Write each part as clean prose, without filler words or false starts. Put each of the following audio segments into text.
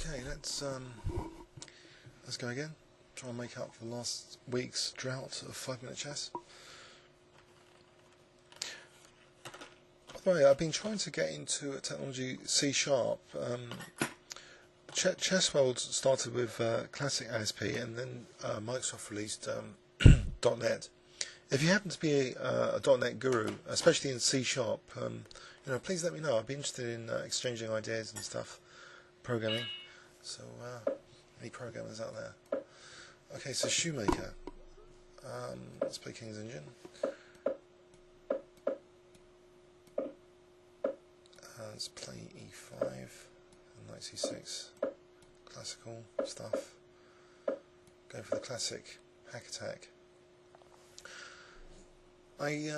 Okay, let's go again. Try and make up for last week's drought of 5-minute chess. By the way, I've been trying to get into technology C#. Chess World started with classic ASP, and then Microsoft released .NET. If you happen to be a .NET guru, especially in C#, please let me know. I'd be interested in exchanging ideas and stuff, programming. So, any programmers out there? Okay, so Shoemaker. Let's play King's Engine. Let's play E5 and Knight C6. Classical stuff. Go for the classic hack attack. I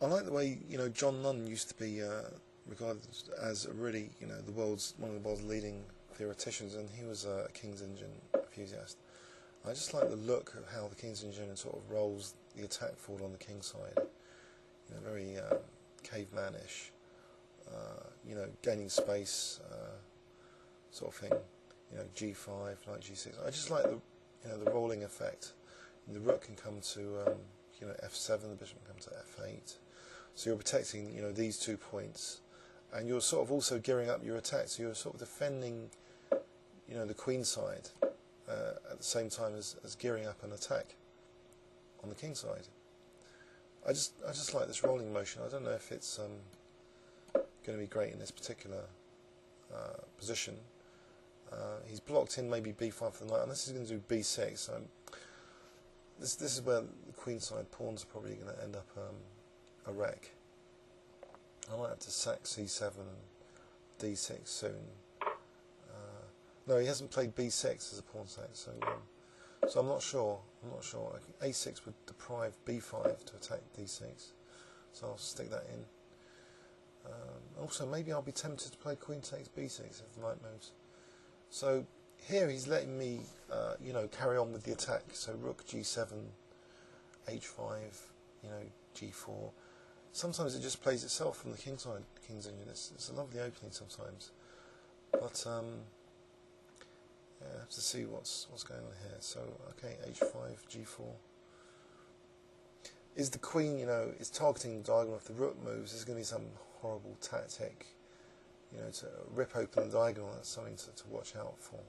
like the way John Nunn used to be regarded as a really one of the world's leading theoreticians, and he was a King's Engine enthusiast. I just like the look of how the King's Engine sort of rolls the attack forward on the king side. Very cavemanish. Gaining space sort of thing. G5, Knight G6. I just like the rolling effect. And the rook can come to F7, the bishop can come to F8. So you're protecting these 2 points, and you're sort of also gearing up your attack. So you're sort of defending the queen side at the same time as gearing up an attack on the king side. I just like this rolling motion. I don't know if it's going to be great in this particular position. He's blocked in maybe B5 for the knight, unless he's going to do B6. This is where the queen side pawns are probably going to end up a wreck. I might have to sack C7 and D6 soon. No, he hasn't played B6 as a pawn sack, so I'm not sure. A6 would deprive B5 to attack D6, so I'll stick that in. Also, maybe I'll be tempted to play Queen takes B6 if the knight moves. So here he's letting me, carry on with the attack. So Rook G7, H5, G4. Sometimes it just plays itself from the king side, King's Engine. It's a lovely opening sometimes, but I have to see what's going on here. So okay, H5, G4. Is the queen, is targeting the diagonal? If the rook moves, there's going to be some horrible tactic, to rip open the diagonal. That's something to watch out for.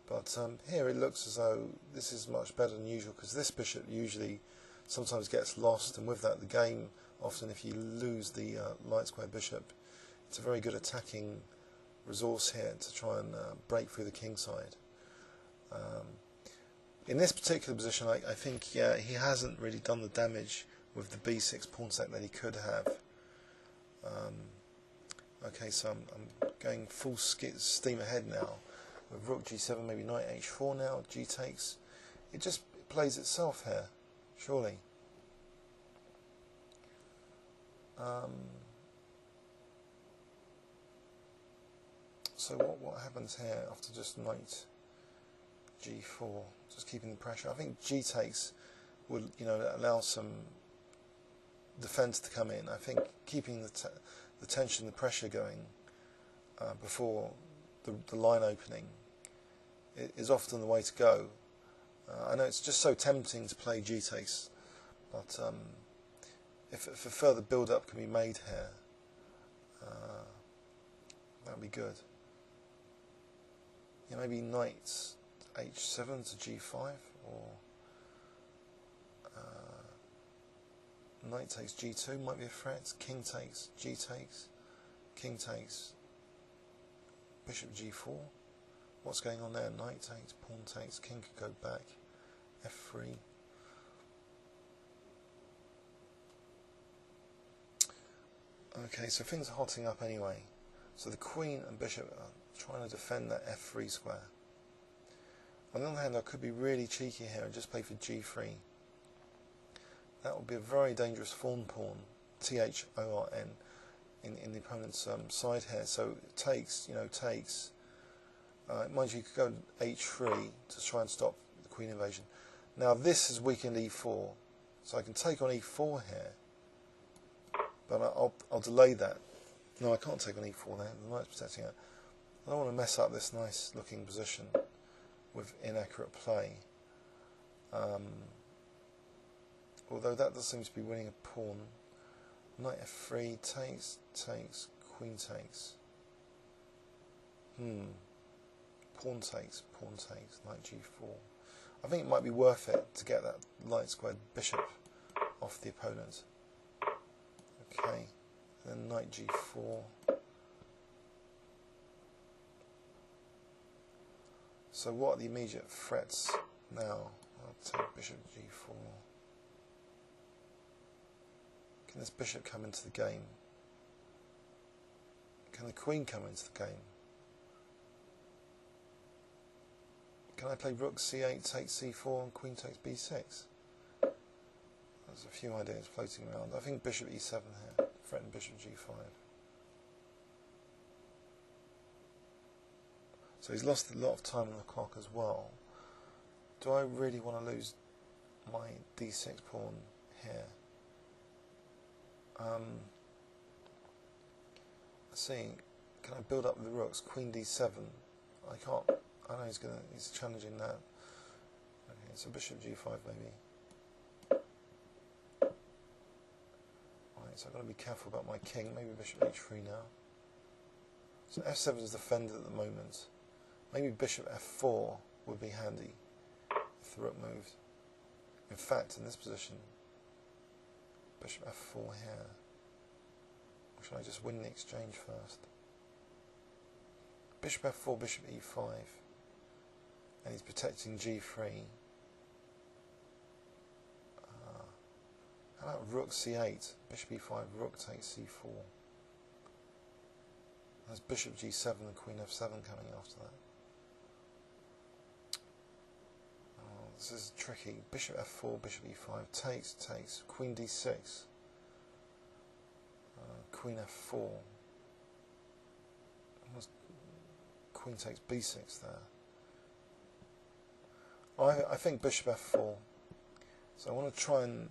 But here it looks as though this is much better than usual, because this bishop usually sometimes gets lost, and with that the game, often if you lose the light square bishop, it's a very good attacking resource here to try and break through the king side. In this particular position, I think he hasn't really done the damage with the B6 pawn sack that he could have. Okay, so I'm going full steam ahead now with Rook G7, maybe Knight H4 now, G takes. It just plays itself here, surely. So what happens here after just Knight G4, just keeping the pressure? I think G takes would allow some defence to come in. I think keeping the tension, the pressure going before the line opening is often the way to go. I know it's just so tempting to play G takes, but if a further build-up can be made here, that would be good. Maybe Knight H7 to G5, or Knight takes G2 might be a threat. King takes, G takes, King takes, Bishop G4. What's going on there? Knight takes, Pawn takes, King could go back, F3. Okay, so things are hotting up anyway. So the Queen and Bishop are trying to defend that F3 square. On the other hand, I could be really cheeky here and just play for G3. That would be a very dangerous fawn pawn, THORN, in the opponent's side here. So it takes, takes. Mind you, you could go to H3 to try and stop the queen invasion. Now this has weakened E4, so I can take on E4 here, but I'll delay that. No, I can't take on E4 there. The knight's protecting it. I don't want to mess up this nice looking position with inaccurate play. Although that does seem to be winning a pawn. Knight f3 takes, queen takes. Pawn takes, knight g4. I think it might be worth it to get that light squared bishop off the opponent. Okay, then knight g4. So what are the immediate threats now? I'll take bishop g4. Can this bishop come into the game? Can the queen come into the game? Can I play rook c8 takes c4 and queen takes b6? There's a few ideas floating around. I think bishop e7 here, threaten bishop g5. So he's lost a lot of time on the clock as well. Do I really want to lose my d6 pawn here? Let's see. Can I build up the rooks? Queen d7. I can't. I know he's challenging that. Okay, so bishop g5 maybe. Right, so I've got to be careful about my king. Maybe bishop h3 now. So f7 is defended at the moment. Maybe bishop f4 would be handy if the rook moved. In fact, in this position, bishop f4 here. Or should I just win the exchange first? Bishop f4, bishop e5. And he's protecting g3. How about rook c8? Bishop e5, rook takes c4. There's bishop g7 and queen f7 coming after that. Oh, this is tricky. Bishop f4, bishop e5, takes, queen d6. Queen f4. Queen takes b6 there. I think bishop f4. So I want to try and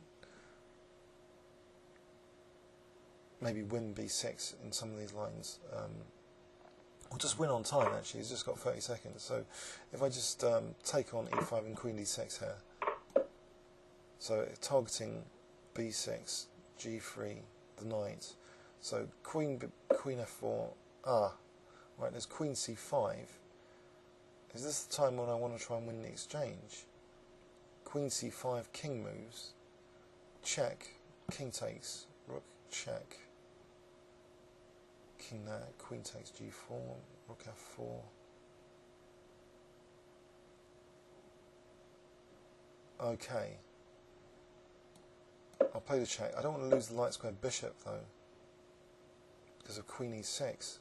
maybe win b6 in some of these lines. Or just win on time, actually. He's just got 30 seconds. So if I just take on e5 and queen d6 here. So targeting b6, g3, the knight. So queen f4. Right, there's queen c5. Is this the time when I want to try and win the exchange? Queen c5, king moves. Check. King takes. Rook check. King there. Queen takes g4. Rook f4. Okay. I'll play the check. I don't want to lose the light square bishop though, because of queen e6.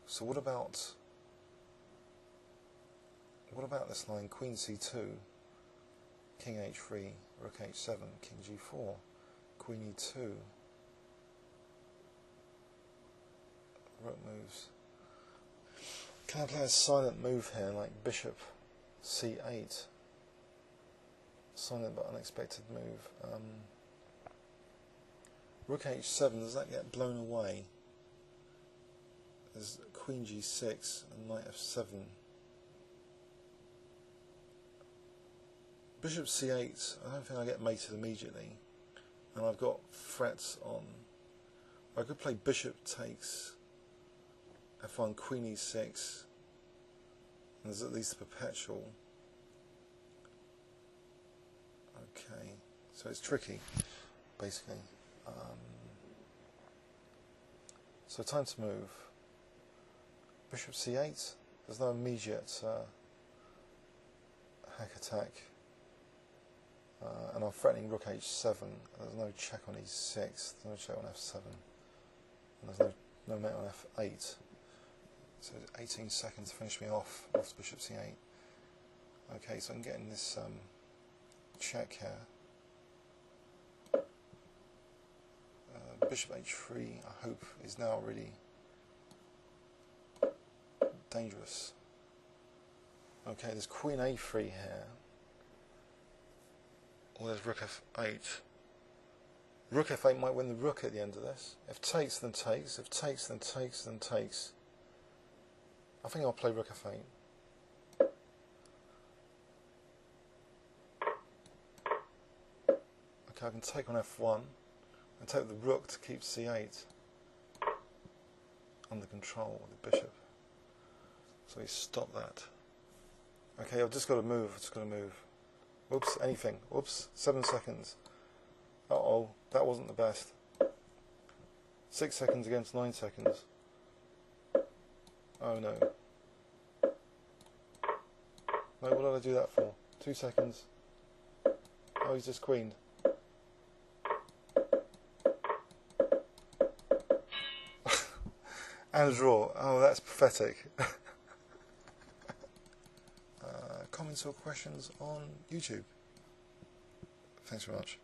So what about this line? Queen c2, king h3, rook h7, king g4, queen e2, rook moves. Can I play a silent move here, like bishop c8? Silent but unexpected move. Rook h7, does that get blown away? There's queen g6 and knight f7. Bishop c8, I don't think I get mated immediately. And I've got threats on. I could play bishop takes, f1, queen e6. And there's at least a perpetual. Okay, so it's tricky, basically. So time to move. Bishop c8, there's no immediate hack attack. And I'm threatening rook h7. There's no check on e6, there's no check on f7. And there's no mate on f8. So 18 seconds to finish me off bishop c8. Okay, so I'm getting this check here. Bishop h3, I hope, is now really dangerous. Okay, there's queen a3 here. Or there's rook f8. Rook f8 might win the rook at the end of this. If takes, then takes. If takes, then takes, then takes. I think I'll play rook f8. Okay, I can take on f1 and take the rook to keep c8 under control of the bishop. So he stopped that. Okay, I've just got to move. I've just got to move. Oops, anything. Oops, 7 seconds. Uh-oh, that wasn't the best. 6 seconds against 9 seconds. Oh no. No, what did I do that for? 2 seconds. Oh, he's just queened. And a draw. Oh, that's pathetic. Comments or questions on YouTube? Thanks very much.